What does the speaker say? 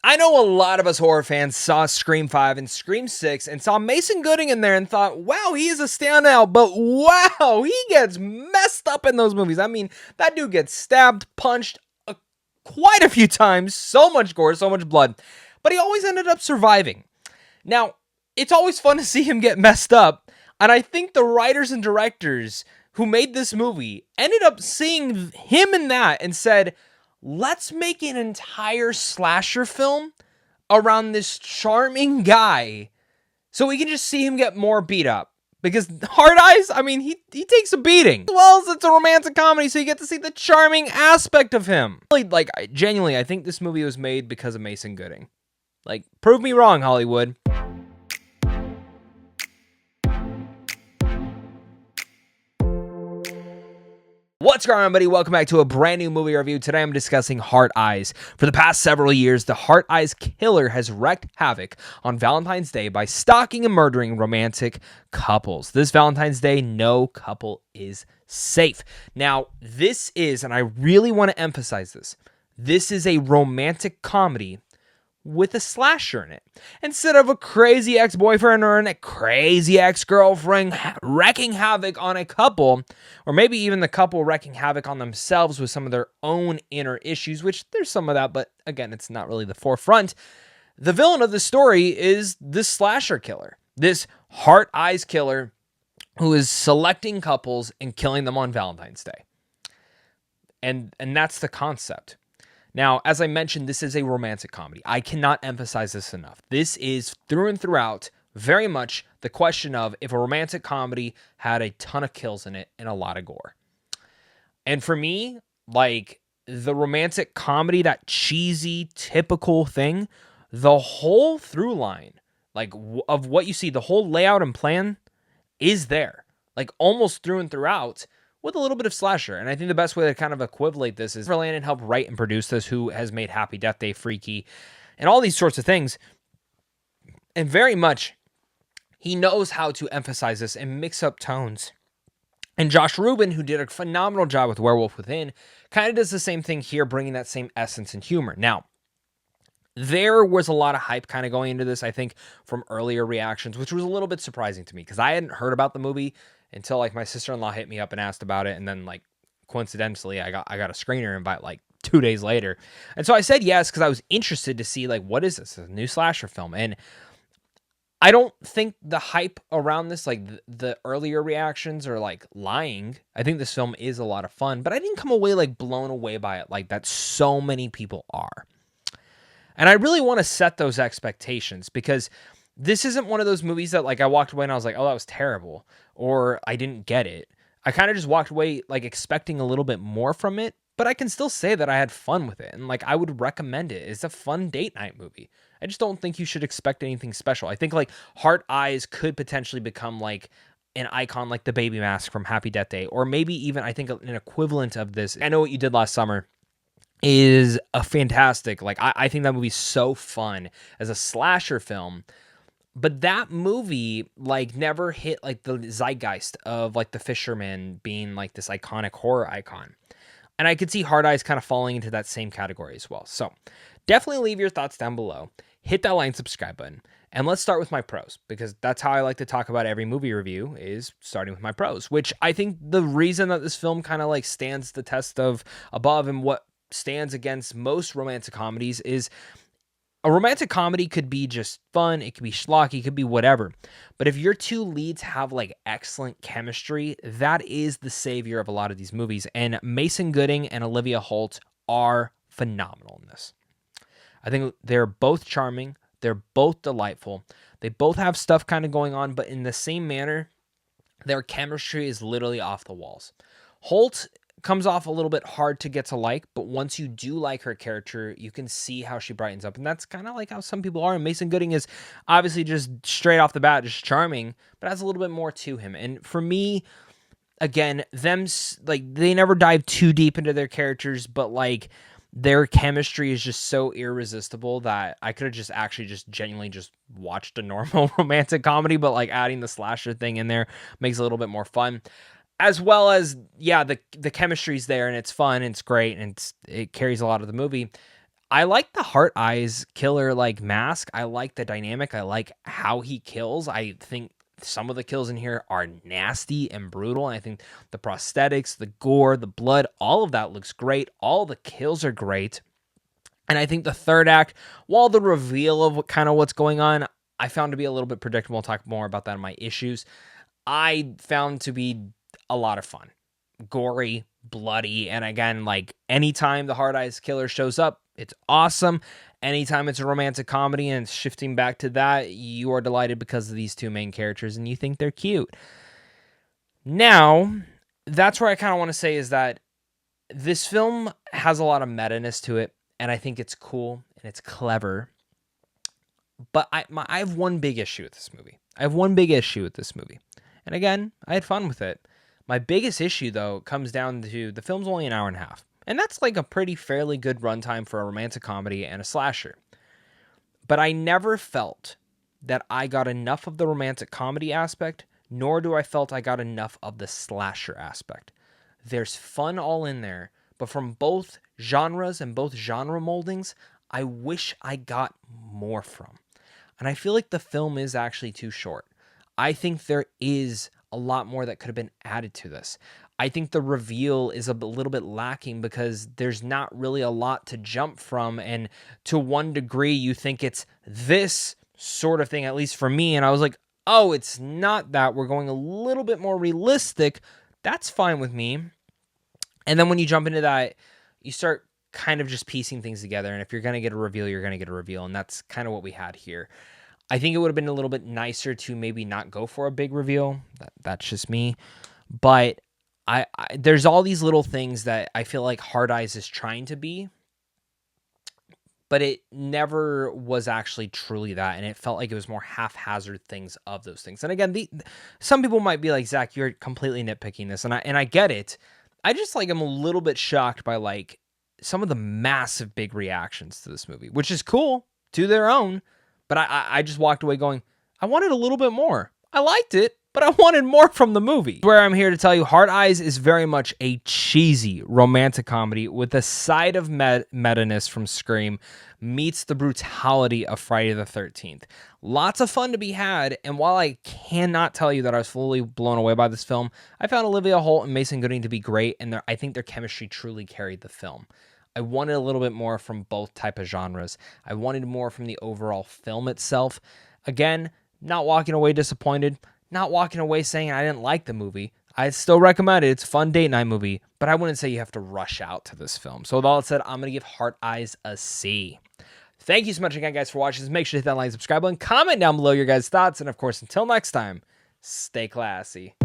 I know a lot of us horror fans saw Scream 5 and Scream 6 and saw Mason Gooding in there and thought, wow, he is a standout, but wow, he gets messed up in those movies. I mean, that dude gets stabbed, punched quite a few times, so much gore, so much blood, but he always ended up surviving. Now, it's always fun to see him get messed up, and I think the writers and directors who made this movie ended up seeing him in that and said, let's make an entire slasher film around this charming guy so we can just see him get more beat up. Because Hard Eyes, I mean, he takes a beating. As well as it's a romantic comedy, so you get to see the charming aspect of him. Like, genuinely, I think this movie was made because of Mason Gooding. Like, prove me wrong, Hollywood. What's going on, everybody? Welcome back to a brand new movie review. Today I'm discussing Heart Eyes. For the past several years, the Heart Eyes killer has wreaked havoc on Valentine's Day by stalking and murdering romantic couples. This Valentine's Day, no couple is safe. Now, this is, and I really want to emphasize this is a romantic comedy with a slasher in it. Instead of a crazy ex-boyfriend or a crazy ex-girlfriend wreaking havoc on a couple, or maybe even the couple wreaking havoc on themselves with some of their own inner issues, which there's some of that, but again, it's not really the forefront. The villain of the story is this slasher killer, this Heart Eyes killer who is selecting couples and killing them on Valentine's Day. And that's the concept. Now, as I mentioned, this is a romantic comedy. I cannot emphasize this enough. This is through and throughout very much the question of if a romantic comedy had a ton of kills in it and a lot of gore. And for me, like the romantic comedy, that cheesy, typical thing, the whole through line, like of what you see, the whole layout and plan is there, like almost through and throughout, with a little bit of slasher. And I think the best way to kind of equivalate this is Landon helped write and produce this, who has made Happy Death Day, Freaky, and all these sorts of things. And very much, he knows how to emphasize this and mix up tones. And Josh Ruben, who did a phenomenal job with Werewolf Within, kind of does the same thing here, bringing that same essence and humor. Now, there was a lot of hype kind of going into this, I think, from earlier reactions, which was a little bit surprising to me because I hadn't heard about the movie until like my sister-in-law hit me up and asked about it, and then like coincidentally I got a screener invite like 2 days later, and so I said yes because I was interested to see like what is this, a new slasher film. And I don't think the hype around this, like the earlier reactions, are like lying. I think this film is a lot of fun, but I didn't come away like blown away by it like that so many people are. And I really want to set those expectations because this isn't one of those movies that like I walked away and I was like, oh, that was terrible, or I didn't get it. I kind of just walked away like expecting a little bit more from it, but I can still say that I had fun with it. And like I would recommend it. It's a fun date night movie. I just don't think you should expect anything special. I think like Heart Eyes could potentially become like an icon like the baby mask from Happy Death Day, or maybe even I think an equivalent of this. I Know What You Did Last Summer is a fantastic, like I think that movie's so fun as a slasher film. But that movie, like, never hit, like, the zeitgeist of, like, The Fisherman being, like, this iconic horror icon. And I could see Hard Eyes kind of falling into that same category as well. So, definitely leave your thoughts down below. Hit that like and subscribe button. And let's start with my pros, because that's how I like to talk about every movie review, is starting with my pros. Which I think the reason that this film kind of, like, stands the test of above and what stands against most romantic comedies is a romantic comedy could be just fun, it could be schlocky, it could be whatever. But if your two leads have like excellent chemistry, that is the savior of a lot of these movies. And Mason Gooding and Olivia Holt are phenomenal in this. I think they're both charming, they're both delightful. They both have stuff kind of going on, but in the same manner, their chemistry is literally off the walls. Holt comes off a little bit hard to get to like, but once you do like her character, you can see how she brightens up, and that's kind of like how some people are. And Mason Gooding is obviously just straight off the bat just charming, but has a little bit more to him. And for me, again, them like they never dive too deep into their characters, but like their chemistry is just so irresistible that I could have just actually just genuinely just watched a normal romantic comedy, but like adding the slasher thing in there makes it a little bit more fun. As well as, yeah, the chemistry's there and it's fun and it's great and it carries a lot of the movie. I like the heart eyes killer like mask. I like the dynamic. I like how he kills. I think some of the kills in here are nasty and brutal. And I think the prosthetics, the gore, the blood, all of that looks great. All the kills are great. And I think the third act, while the reveal of what's going on, I found to be a little bit predictable. I'll talk more about that in my issues. I found to be a lot of fun. Gory, bloody, and again, like anytime the Hard Eyes Killer shows up, it's awesome. Anytime it's a romantic comedy and shifting back to that, you are delighted because of these two main characters and you think they're cute. Now, that's where I kind of want to say is that this film has a lot of meta-ness to it, and I think it's cool and it's clever. But I have one big issue with this movie. And again, I had fun with it. My biggest issue, though, comes down to the film's only an hour and a half. And that's like a pretty fairly good runtime for a romantic comedy and a slasher. But I never felt that I got enough of the romantic comedy aspect, nor do I felt I got enough of the slasher aspect. There's fun all in there, but from both genres and both genre moldings, I wish I got more from. And I feel like the film is actually too short. I think there is a lot more that could have been added to this. I think the reveal is a little bit lacking because there's not really a lot to jump from. And to one degree, you think it's this sort of thing, at least for me. And I was like, oh, it's not that. We're going a little bit more realistic. That's fine with me. And then when you jump into that, you start kind of just piecing things together. And if you're going to get a reveal, you're going to get a reveal. And that's kind of what we had here. I think it would have been a little bit nicer to maybe not go for a big reveal. That's just me. But I there's all these little things that I feel like Hard Eyes is trying to be, but it never was actually truly that. And it felt like it was more haphazard things of those things. And again, some people might be like, Zach, you're completely nitpicking this. And I get it. I just like, I'm a little bit shocked by like some of the massive big reactions to this movie, which is cool to their own. But I just walked away going, I wanted a little bit more. I liked it, but I wanted more from the movie. Where I'm here to tell you, Hard Eyes is very much a cheesy romantic comedy with a side of meta-ness from Scream meets the brutality of Friday the 13th. Lots of fun to be had, and while I cannot tell you that I was fully blown away by this film, I found Olivia Holt and Mason Gooding to be great, and I think their chemistry truly carried the film. I wanted a little bit more from both type of genres. I wanted more from the overall film itself. Again, not walking away disappointed, not walking away saying I didn't like the movie. I still recommend it. It's a fun date night movie, but I wouldn't say you have to rush out to this film. So with all that said, I'm going to give Heart Eyes a C. Thank you so much again, guys, for watching. Make sure to hit that like, subscribe button, comment down below your guys' thoughts, and of course, until next time, stay classy.